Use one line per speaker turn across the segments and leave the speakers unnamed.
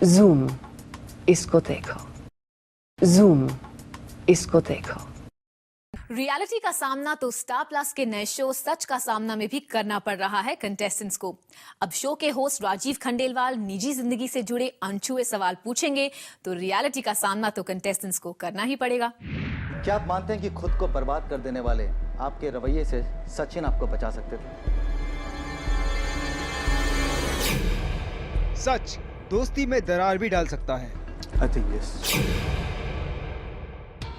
Zoom, इसको देखो। Zoom, इसको देखो।
रियलिटी का सामना तो स्टार प्लस के नए शो सच का सामना में भी करना पड़ रहा है कंटेस्टेंट्स को। अब शो के होस्ट राजीव खंडेलवाल निजी जिंदगी से जुड़े अनछुए सवाल पूछेंगे तो रियलिटी का सामना तो कंटेस्टेंट्स को करना ही पड़ेगा।
क्या आप मानते हैं कि खुद को बर्बाद कर देने वाले आपके रवैये से सचिन आपको बचा सकते थे?
सच दोस्ती में दरार भी डाल सकता है।
I think yes.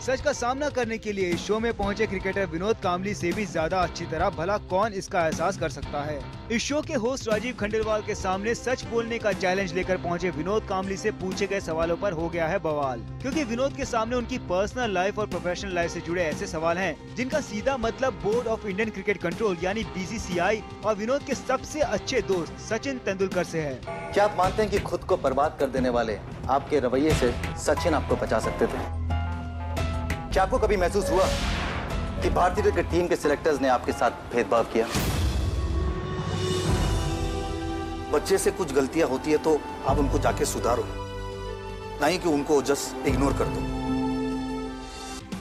सच का सामना करने के लिए इस शो में पहुंचे क्रिकेटर विनोद कांबली से भी ज्यादा अच्छी तरह भला कौन इसका एहसास कर सकता है। इस शो के होस्ट राजीव खंडेलवाल के सामने सच बोलने का चैलेंज लेकर पहुंचे विनोद कांबली से पूछे गए सवालों पर हो गया है बवाल, क्योंकि विनोद के सामने उनकी पर्सनल लाइफ और प्रोफेशनल लाइफ से जुड़े ऐसे सवाल हैं जिनका सीधा मतलब board of Indian cricket control यानी BCCI और विनोद के सबसे अच्छे दोस्त सचिन तेंदुलकर से है।
क्या आप मानते हैं कि खुद को बर्बाद कर देने वाले आपके रवैये से सचिन आपको बचा सकते थे? क्या आपको कभी महसूस हुआ कि भारतीय क्रिकेट टीम के सिलेक्टर्स ने आपके साथ भेदभाव किया? बच्चे से कुछ गलतियां होती है तो आप उनको जाके सुधारो, नहीं कि उनको जस्ट इग्नोर कर दो।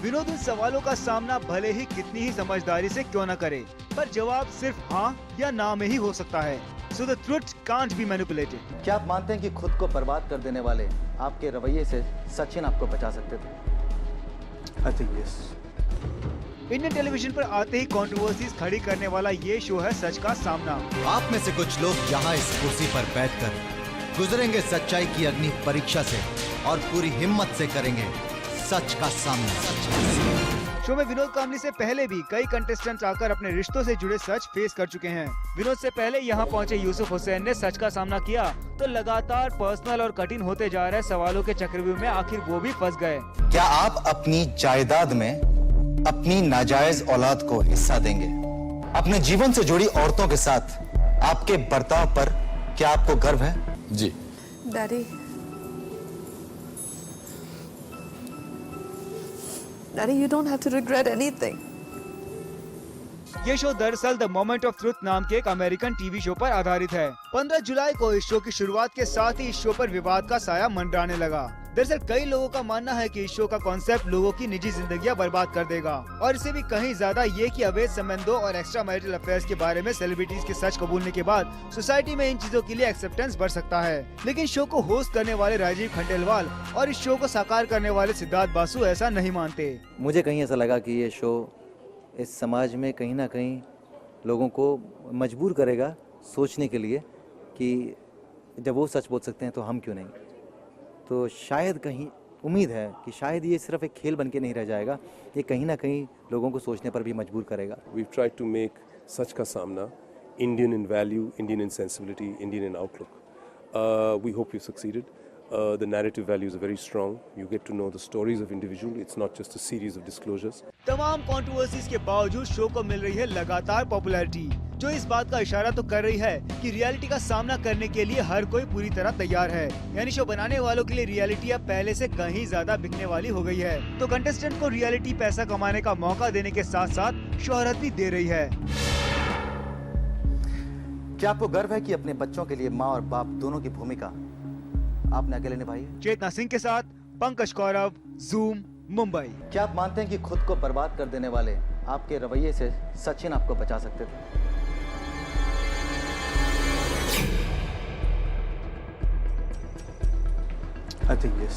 विनोद इन सवालों का सामना भले ही कितनी ही समझदारी से क्यों न करे, पर जवाब सिर्फ हाँ या ना में ही हो सकता है। So the truth can't be manipulated.
क्या आप मानते हैं कि खुद को बर्बाद कर देने वाले आपके रवैये से सचिन आपको बचा सकते थे? I think yes.
Indian television पर आते ही कंट्रोवर्सीज खड़ी करने वाला ये शो है सच का सामना।
आप में से कुछ लोग यहाँ इस कुर्सी पर बैठकर गुजरेंगे सच्चाई की अग्नि परीक्षा से और पूरी हिम्मत से करेंगे सच का सामना।
शो में विनोद कांबली से पहले भी कई कंटेस्टेंट्स आकर अपने रिश्तों से जुड़े सच फेस कर चुके हैं। विनोद से पहले यहाँ पहुँचे यूसुफ हुसैन ने सच का सामना किया तो लगातार पर्सनल और कठिन होते जा रहे सवालों के चक्रव्यूह में आखिर वो भी फंस गए।
क्या आप अपनी जायदाद में अपनी नाजायज औलाद को हिस्सा देंगे? अपने जीवन से जुड़ी औरतों के साथ आपके बर्ताव पर क्या आपको गर्व है?
जी
Daddy, you don't have to regret anything.
ये शो दरअसल द मोमेंट ऑफ ट्रुथ नाम के एक अमेरिकन टीवी शो पर आधारित है। 15 जुलाई को इस शो की शुरुआत के साथ ही इस शो पर विवाद का साया मंडराने लगा। दरअसल कई लोगों का मानना है कि इस शो का कॉन्सेप्ट लोगों की निजी जिंदगियां बर्बाद कर देगा और इससे भी कहीं ज्यादा ये कि अवैध संबंधों और एक्स्ट्रा मैरिटल अफेयर्स के बारे में सेलिब्रिटीज के सच कबूलने के बाद सोसाइटी में इन चीजों के लिए एक्सेप्टेंस बढ़ सकता है। लेकिन शो को होस्ट करने वाले राजीव खंडेलवाल और इस शो को साकार करने वाले सिद्धार्थ बासु ऐसा नहीं मानते।
मुझे कहीं ऐसा लगा कि ये शो इस समाज में कहीं ना कहीं लोगों को मजबूर करेगा सोचने के लिए कि जब वो सच बोल सकते हैं तो हम क्यों नहीं। तो शायद कहीं उम्मीद है कि शायद ये सिर्फ एक खेल बन के नहीं रह जाएगा, ये कहीं ना कहीं लोगों को सोचने पर भी मजबूर करेगा।
We've tried to make सच का सामना Indian in value, Indian in sensibility, Indian in outlook. We hope we've succeeded. The narrative values are very strong. You get to know the stories of individual. It's not just a series of disclosures.
तमाम controversies के बावजूद show को मिल रही है लगातार popularity, जो इस बात का इशारा तो कर रही है कि रियलिटी का सामना करने के लिए हर कोई पूरी तरह तैयार है। यानी शो बनाने वालों के लिए रियलिटी अब पहले से कहीं ज्यादा बिकने वाली हो गई है। तो कंटेस्टेंट को रियलिटी पैसा कमाने का मौका देने के साथ साथ शोहरत भी दे रही है।
क्या आपको गर्व है कि अपने बच्चों के लिए माँ और बाप दोनों की भूमिका आपने अकेले निभाई है?
चेतना सिंह के साथ पंकज कौरव, जूम, मुंबई।
क्या आप मानते हैं कि खुद को बर्बाद कर देने वाले आपके रवैये से सचिन आपको बचा सकते थे? I think yes.